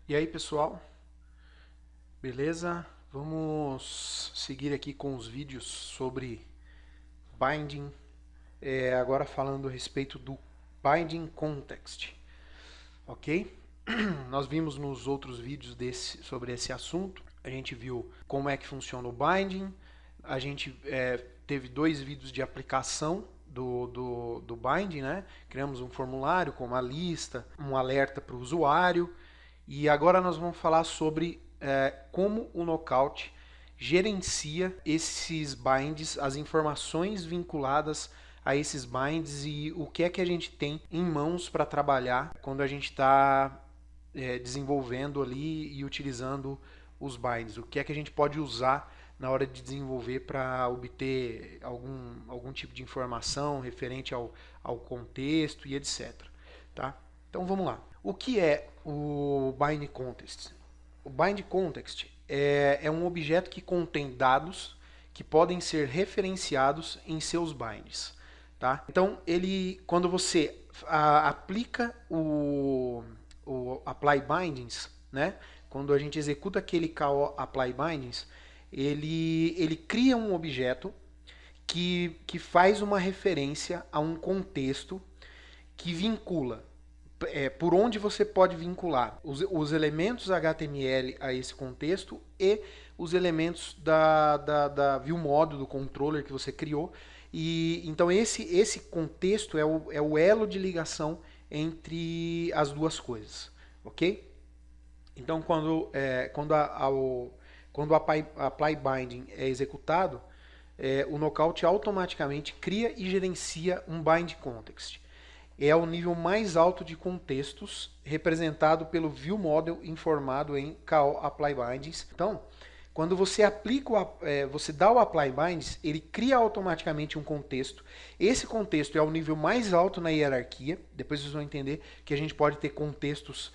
E aí, pessoal, beleza? Vamos seguir aqui com os vídeos sobre binding, agora falando a respeito do binding context, ok? Nós vimos nos outros vídeos sobre esse assunto, a gente viu como é que funciona o binding, a gente teve 2 vídeos de aplicação do binding, né? Criamos um formulário com uma lista, um alerta para o usuário, e agora nós vamos falar sobre como o Knockout gerencia esses binds, as informações vinculadas a esses binds e o que é que a gente tem em mãos para trabalhar quando a gente está desenvolvendo ali e utilizando os binds. O que é que a gente pode usar na hora de desenvolver para obter algum tipo de informação referente ao contexto e etc. Tá? Então vamos lá. O que é o bind context? O bind context é um objeto que contém dados que podem ser referenciados em seus binds. Tá? Então, quando você aplica o apply bindings, né? Quando a gente executa aquele call apply bindings, ele cria um objeto que faz uma referência a um contexto que vincula por onde você pode vincular os elementos HTML a esse contexto e os elementos da view model do controller que você criou. E então esse contexto é o elo de ligação entre as duas coisas, ok? Então quando o apply binding é executado, o Knockout automaticamente cria e gerencia um bind context. É o nível mais alto de contextos, representado pelo view model informado em call apply bindings. Então, quando você você dá o apply bindings, ele cria automaticamente um contexto. Esse contexto é o nível mais alto na hierarquia. Depois vocês vão entender que a gente pode ter contextos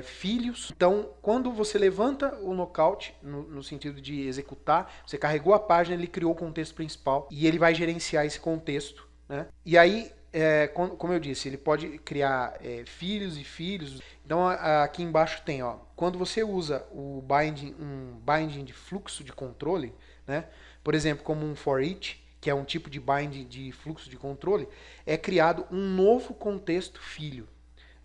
filhos. Então, quando você levanta o Knockout, no sentido de executar, você carregou a página, ele criou o contexto principal e ele vai gerenciar esse contexto, né? E aí, como eu disse, ele pode criar filhos e filhos. Então aqui embaixo tem, ó, quando você usa um binding de fluxo de controle, né, por exemplo, como um for each, que é um tipo de binding de fluxo de controle, é criado um novo contexto filho,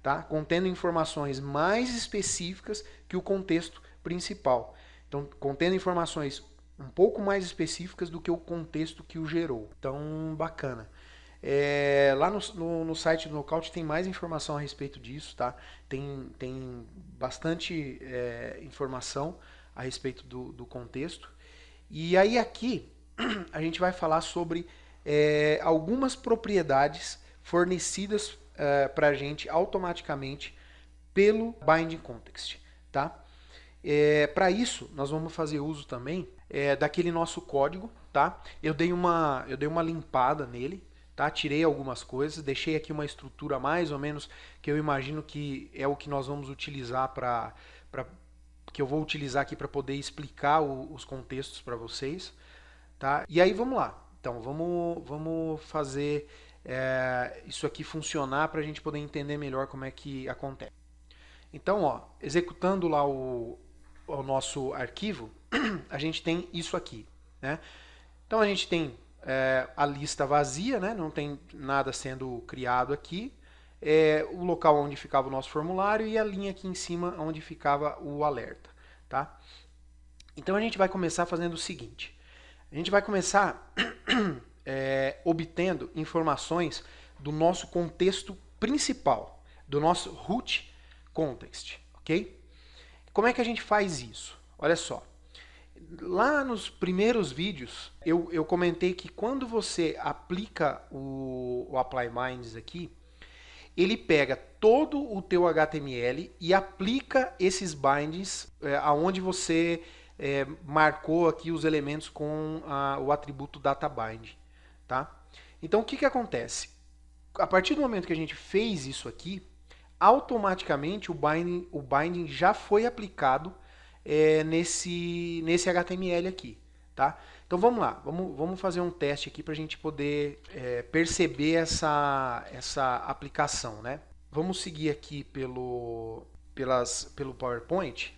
tá, contendo informações mais específicas que o contexto principal. Então, contendo informações um pouco mais específicas do que o contexto que o gerou. Então, bacana. Lá no site do Knockout tem mais informação a respeito disso, tá? Tem bastante informação a respeito do contexto. E aí aqui a gente vai falar sobre algumas propriedades fornecidas para a gente automaticamente pelo Binding Context, tá? Para isso, nós vamos fazer uso também daquele nosso código, tá? Eu dei uma limpada nele, tá? Tirei algumas coisas, deixei aqui uma estrutura mais ou menos que eu imagino que é o que nós vamos utilizar que eu vou utilizar aqui para poder explicar os contextos para vocês, tá? E aí vamos lá. Então vamos fazer isso aqui funcionar para a gente poder entender melhor como é que acontece. Então, ó, executando lá o nosso arquivo, a gente tem isso aqui, né? Então a gente tem a lista vazia, né? Não tem nada sendo criado aqui. O local onde ficava o nosso formulário e a linha aqui em cima onde ficava o alerta, tá? Então a gente vai começar fazendo o seguinte. A gente vai começar obtendo informações do nosso contexto principal, do nosso root context, ok? Como é que a gente faz isso? Olha só. Lá nos primeiros vídeos, eu comentei que quando você aplica o Apply Binds aqui, ele pega todo o teu HTML e aplica esses bindings aonde você marcou aqui os elementos com o atributo DataBind. Tá? Então o que acontece? A partir do momento que a gente fez isso aqui, automaticamente o binding já foi aplicado nesse HTML aqui, tá? Então vamos lá, vamos fazer um teste aqui para a gente poder perceber essa aplicação, né? Vamos seguir aqui pelo pelo PowerPoint.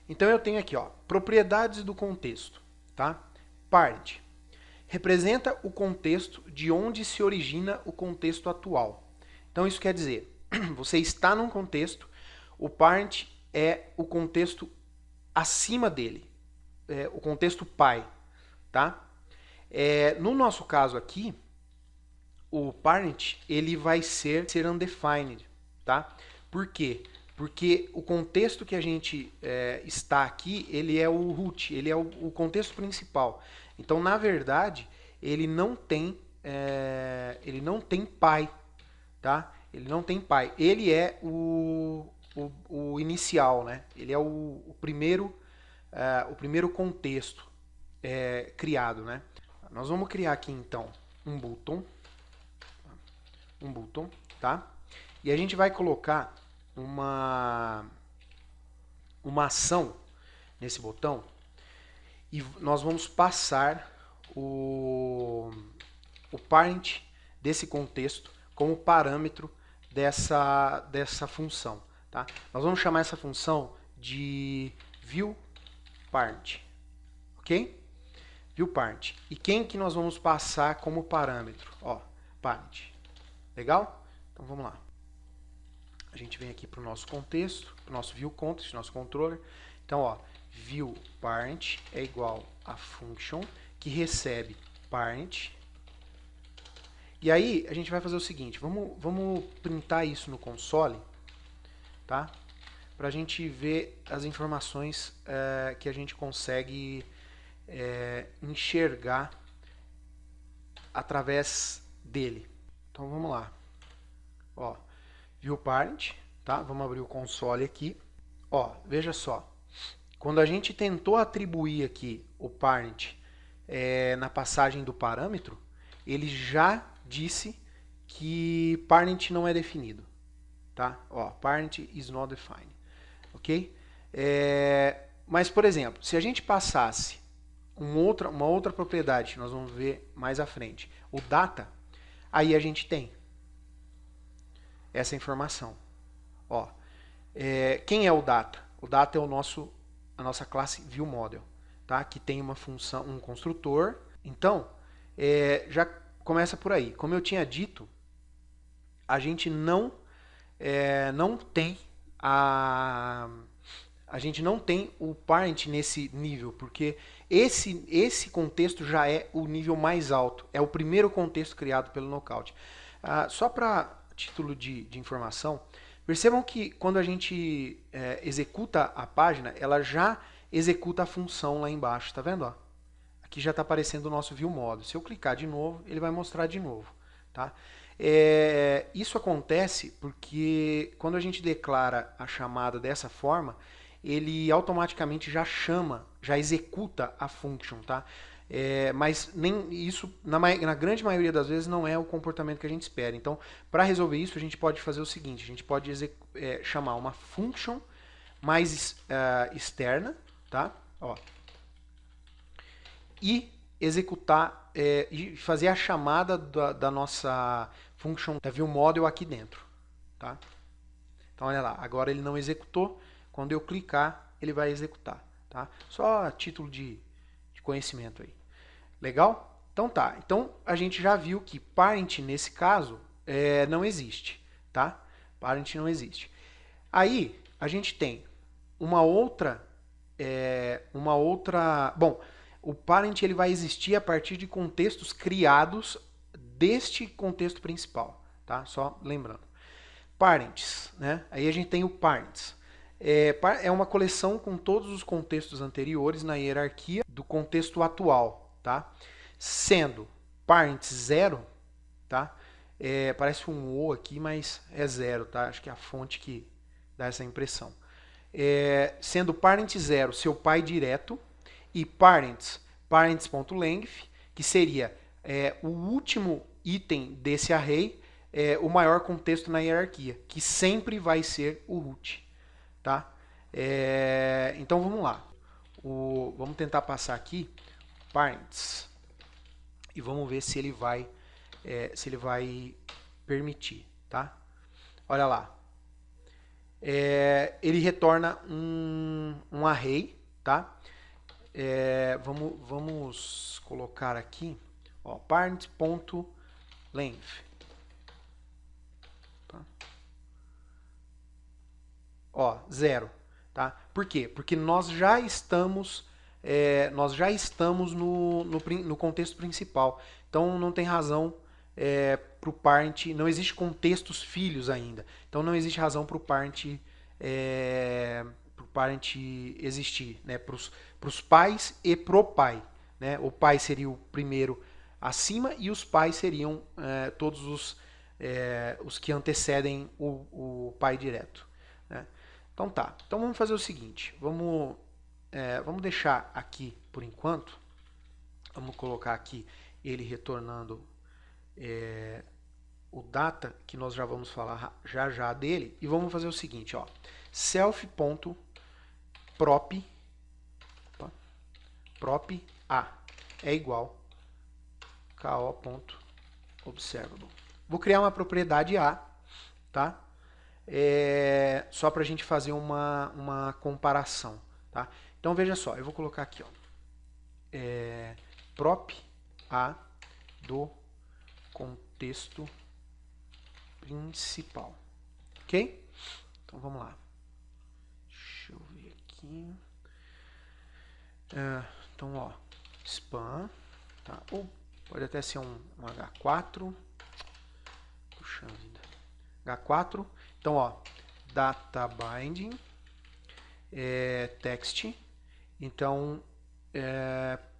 Então eu tenho aqui, ó, propriedades do contexto, tá? Parent representa o contexto de onde se origina o contexto atual. Então isso quer dizer, você está num contexto, o parent é o contexto acima dele, é o contexto pai, tá? No nosso caso aqui, o parent ele vai ser undefined, tá? Por quê? Porque o contexto que a gente está aqui, ele é o root, ele é o contexto principal. Então, na verdade, ele não tem pai, tá? Ele não tem pai. Ele é o inicial, né? Ele é o primeiro contexto criado, né? Nós vamos criar aqui então um button, tá? E a gente vai colocar uma ação nesse botão e nós vamos passar o parent desse contexto como parâmetro dessa função, tá? Nós vamos chamar essa função de viewParent, ok? ViewParent. E quem que nós vamos passar como parâmetro? Ó, parent. Legal? Então vamos lá. A gente vem aqui para o nosso contexto, para o nosso viewContext, nosso controller. Então, ó, viewParent é igual a function que recebe parent. E aí a gente vai fazer o seguinte, vamos printar isso no console, tá? Para a gente ver as informações que a gente consegue enxergar através dele. Então vamos lá. Ó, viewParent, tá? Vamos abrir o console aqui. Ó, veja só. Quando a gente tentou atribuir aqui o parent na passagem do parâmetro, ele já disse que parent não é definido, tá? Ó, parent is not defined, ok? Mas, por exemplo, se a gente passasse uma outra propriedade, nós vamos ver mais à frente, o data, aí a gente tem essa informação. Ó, quem é o data? O data é a nossa classe viewModel, tá? Que tem uma função, um construtor. Então, já começa por aí. Como eu tinha dito, a gente não tem a gente não tem o parent nesse nível, porque esse contexto já é o nível mais alto, é o primeiro contexto criado pelo Knockout. Só para título de informação, percebam que quando a gente executa a página, ela já executa a função lá embaixo, tá vendo? Ó? Aqui já está aparecendo o nosso viewModel. Se eu clicar de novo, ele vai mostrar de novo. Tá? Isso acontece porque quando a gente declara a chamada dessa forma, ele automaticamente já executa a function, tá? Mas nem isso, na grande maioria das vezes, não é o comportamento que a gente espera. Então, para resolver isso, a gente pode fazer o seguinte, a gente pode chamar uma function mais externa, tá? Ó, e executar e fazer a chamada da nossa function da viewModel aqui dentro, tá? Então, olha lá, agora ele não executou. Quando eu clicar, ele vai executar, tá? Só a título de conhecimento aí. Legal? Então tá. Então a gente já viu que parent nesse caso não existe, tá? Parent não existe. Aí a gente tem uma outra, bom, o parent ele vai existir a partir de contextos criados deste contexto principal, tá? Só lembrando. Parents, né? Aí a gente tem o parents. É uma coleção com todos os contextos anteriores na hierarquia do contexto atual, tá? Sendo parents 0, tá? Parece um O aqui, mas é 0, tá? Acho que é a fonte que dá essa impressão. Sendo parent 0 seu pai direto e parents.length, que seria o último item desse array, o maior contexto na hierarquia, que sempre vai ser o root. Tá? Então vamos lá. Vamos tentar passar aqui parents e vamos ver se ele vai permitir. Tá? Olha lá. ele retorna um array, tá? Vamos colocar aqui, ó, parent.length. Tá? Ó, 0. Tá? Por quê? Porque nós já estamos no contexto principal. Então não tem razão para o parent, não existe contextos filhos ainda. Então não existe razão para o parent existir, né? Para os pais e pro pai. Né? O pai seria o primeiro acima e os pais seriam todos os que antecedem o pai direto. Né? Então tá. Então vamos fazer o seguinte. Vamos deixar aqui por enquanto. Vamos colocar aqui ele retornando o data, que nós já vamos falar já dele. E vamos fazer o seguinte, ó. Self.prop a é igual ko.observable. Vou criar uma propriedade a, tá? Só para a gente fazer uma comparação, tá? Então veja só, eu vou colocar aqui, ó, prop a do contexto principal, ok? Então vamos lá. Deixa eu ver aqui. Então, ó, span, tá? Ou pode até ser um H4. Puxa vida. H4. Então, ó, data binding, text. Então,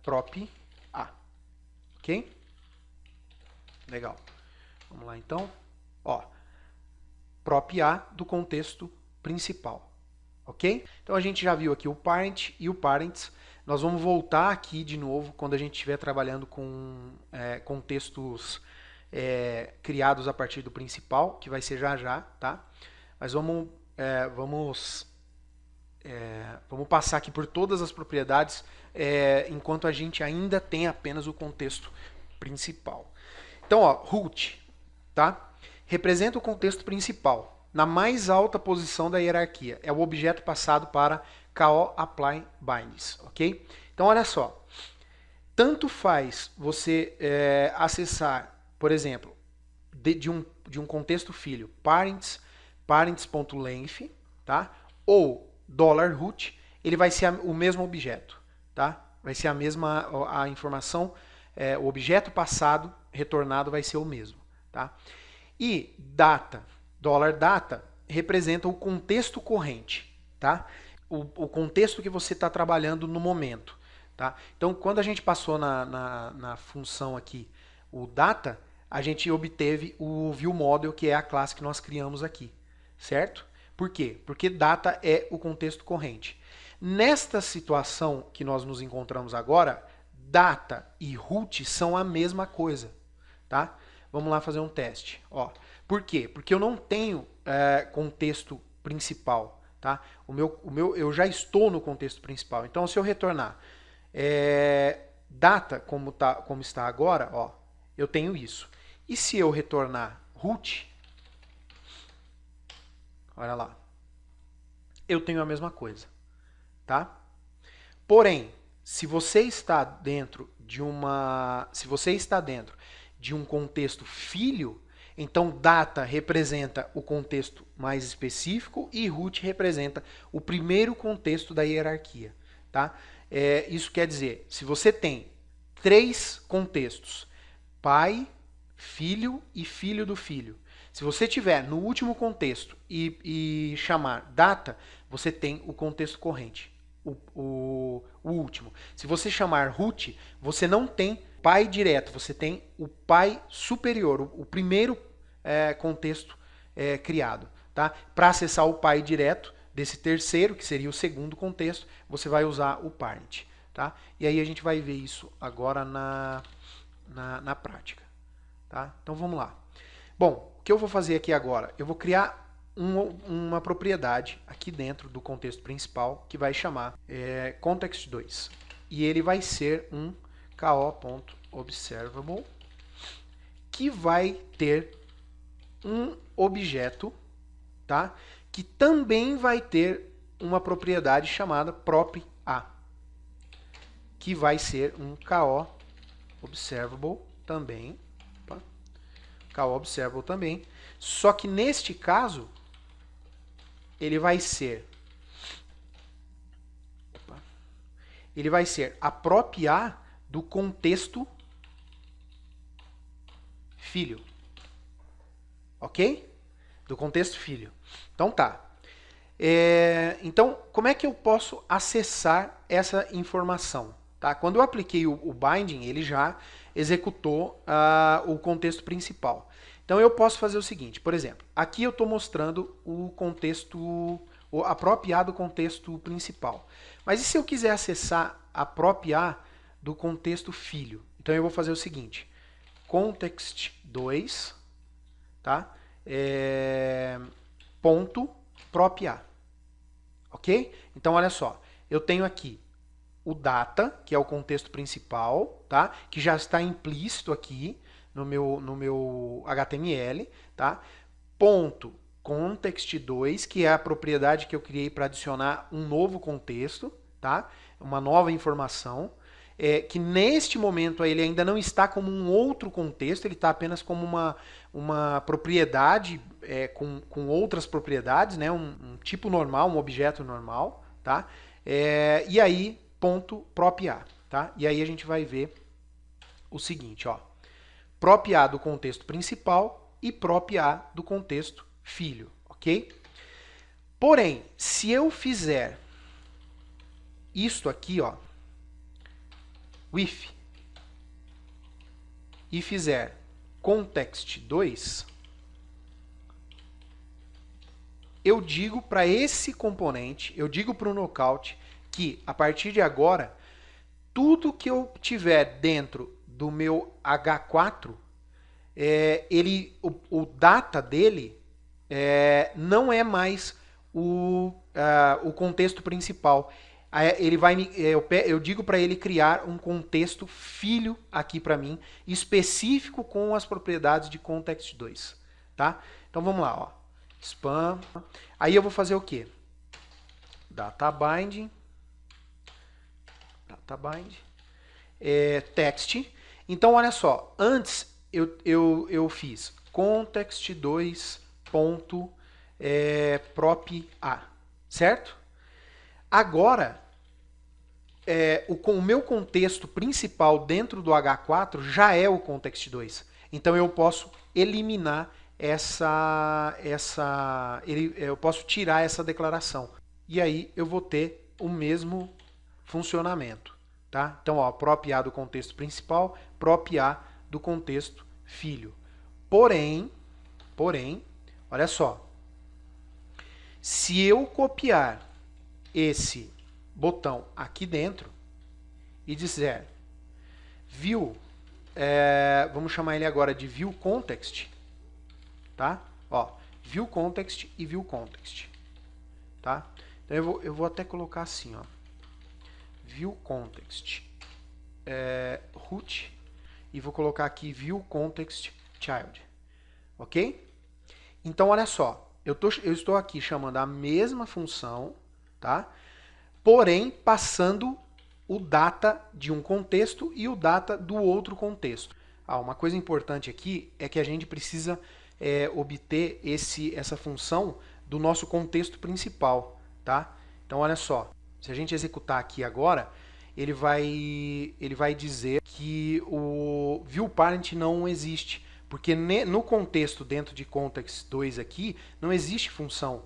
prop a, ok? Legal. Vamos lá, então. Ó, prop a do contexto principal, ok? Então a gente já viu aqui o parent e o parents. Nós vamos voltar aqui de novo quando a gente estiver trabalhando com contextos criados a partir do principal, que vai ser já, tá? Mas vamos passar aqui por todas as propriedades enquanto a gente ainda tem apenas o contexto principal. Então, ó, root, tá? Representa o contexto principal na mais alta posição da hierarquia. É o objeto passado para ko apply bindings, ok? Então, olha só. Tanto faz você acessar, por exemplo, de um contexto filho, parents.length, tá? Ou $root, ele vai ser o mesmo objeto, tá? Vai ser a informação, o objeto passado retornado vai ser o mesmo, tá? E data, $data, representa o contexto corrente, tá? O contexto que você está trabalhando no momento, tá? Então, quando a gente passou na função aqui o data, a gente obteve o viewModel, que é a classe que nós criamos aqui, certo? Por quê? Porque data é o contexto corrente. Nesta situação que nós nos encontramos agora, data e root são a mesma coisa, tá? Vamos lá fazer um teste. Ó, por quê? Porque eu não tenho contexto principal, tá? Eu já estou no contexto principal. Então, se eu retornar data como está agora, ó, eu tenho isso. E se eu retornar root, olha lá, eu tenho a mesma coisa, tá? Porém, se você está dentro de um contexto filho, então data representa o contexto mais específico e root representa o primeiro contexto da hierarquia, tá? Isso quer dizer, se você tem 3 contextos, pai, filho e filho do filho, se você tiver no último contexto e chamar data, você tem o contexto corrente, o último. Se você chamar root, você não tem pai direto, você tem o pai superior, o primeiro contexto criado. Tá? Para acessar o pai direto desse terceiro, que seria o segundo contexto, você vai usar o parent. Tá? E aí a gente vai ver isso agora na prática. Tá? Então vamos lá. Bom, o que eu vou fazer aqui agora? Eu vou criar uma propriedade aqui dentro do contexto principal que vai chamar context2. E ele vai ser um ko.observable que vai ter um objeto, tá? que também vai ter uma propriedade chamada prop A, que vai ser um KO observable também, tá? KO observable também, só que neste caso ele vai ser a prop A do contexto filho. Ok? Do contexto filho. Então tá. Então, como é que eu posso acessar essa informação? Tá? Quando eu apliquei o binding, ele já executou o contexto principal. Então eu posso fazer o seguinte, por exemplo, aqui eu estou mostrando o contexto, a prop A do contexto principal. Mas e se eu quiser acessar a prop A do contexto filho? Então eu vou fazer o seguinte, context2, tá? Ponto prop A. Ok? Então olha só, eu tenho aqui o data, que é o contexto principal, tá? Que já está implícito aqui no meu HTML, tá? Ponto context2, que é a propriedade que eu criei para adicionar um novo contexto, tá? Uma nova informação, que neste momento ele ainda não está como um outro contexto, ele está apenas como uma propriedade com outras propriedades, né? Um tipo normal, um objeto normal, tá? E aí, ponto prop A, tá? E aí a gente vai ver o seguinte, ó. Prop A do contexto principal e prop A do contexto filho, ok? Porém, se eu fizer isto aqui, ó, with, e fizer context2, eu digo para esse componente, eu digo para o knockout que a partir de agora, tudo que eu tiver dentro do meu H4, o data dele não é mais o contexto principal. Eu digo para ele criar um contexto filho aqui para mim, específico com as propriedades de context2. Tá? Então vamos lá, ó. Spam. Aí eu vou fazer o quê? Data binding. Text. Então olha só, antes eu fiz context2 ponto prop A, certo? Agora, o meu contexto principal dentro do H4 já é o context2. Então eu posso eliminar eu posso tirar essa declaração. E aí eu vou ter o mesmo funcionamento. Tá? Então, ó, prop A do contexto principal, prop A do contexto filho. Porém, olha só. Se eu copiar esse botão aqui dentro e disser view, vamos chamar ele agora de view context, tá? Ó, view context e view context, tá? Então eu vou até colocar assim, ó, view context root e vou colocar aqui view context child, ok? Então olha só, eu estou aqui chamando a mesma função, tá? Porém passando o data de um contexto e o data do outro contexto. Uma coisa importante aqui é que a gente precisa obter essa função do nosso contexto principal, tá? Então olha só, se a gente executar aqui agora, ele vai dizer que o viewParent não existe, porque no contexto dentro de context2 aqui não existe função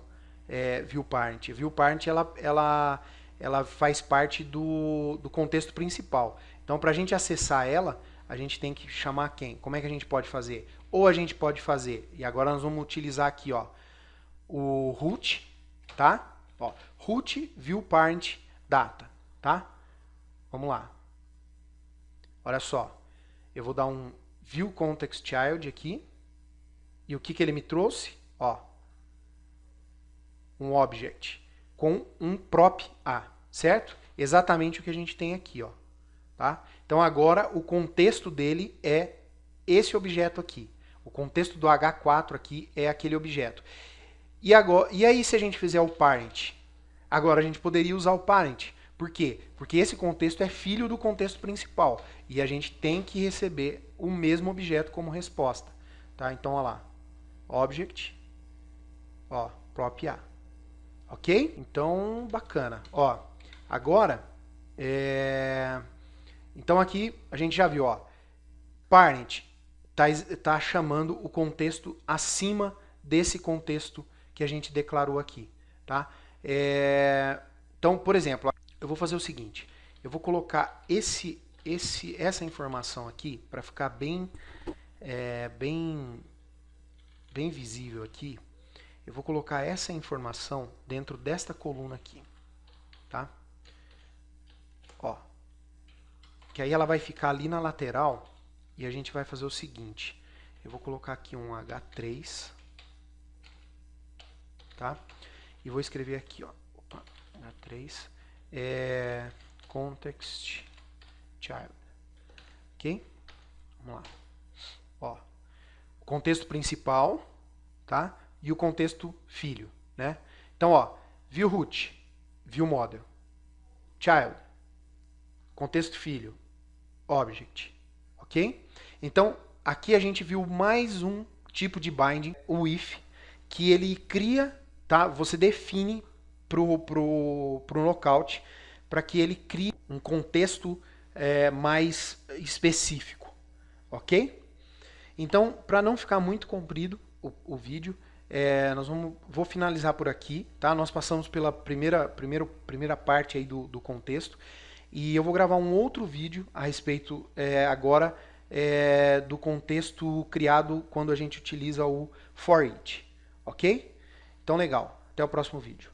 viewParent. ViewParent ela faz parte do contexto principal. Então para a gente acessar ela, a gente tem que chamar quem? Como é que a gente pode fazer? Ou a gente pode fazer, e agora nós vamos utilizar aqui, ó, o root, tá? Ó, root viewParent data, tá? Vamos lá. Olha só, eu vou dar um viewContextChild aqui, e o que ele me trouxe? Ó, um object com um prop A, certo? Exatamente o que a gente tem aqui, ó. Tá? Então agora o contexto dele é esse objeto aqui. O contexto do H4 aqui é aquele objeto. E aí se a gente fizer o parent? Agora a gente poderia usar o parent. Por quê? Porque esse contexto é filho do contexto principal. E a gente tem que receber o mesmo objeto como resposta. Tá? Então, olha lá. Object, ó, prop A. Ok? Então, bacana. Ó, agora, então aqui a gente já viu, ó, parent tá chamando o contexto acima desse contexto que a gente declarou aqui, tá? Então, por exemplo, eu vou fazer o seguinte, eu vou colocar essa informação aqui para ficar bem visível aqui. Eu vou colocar essa informação dentro desta coluna aqui, tá? Ó, que aí ela vai ficar ali na lateral e a gente vai fazer o seguinte. Eu vou colocar aqui um H3, tá? E vou escrever aqui, ó, opa, H3, context child, ok? Vamos lá. Ó, o contexto principal, tá? E o contexto filho, né? Então, ó, view root, view model, child, contexto filho, object, ok? Então, aqui a gente viu mais um tipo de binding, o if, que ele cria, tá? Você define pro lookout para que ele crie um contexto mais específico, ok? Então, para não ficar muito comprido o vídeo, vou finalizar por aqui, tá? Nós passamos pela primeira parte aí do contexto e eu vou gravar um outro vídeo a respeito agora do contexto criado quando a gente utiliza o for each, ok? Então legal, até o próximo vídeo.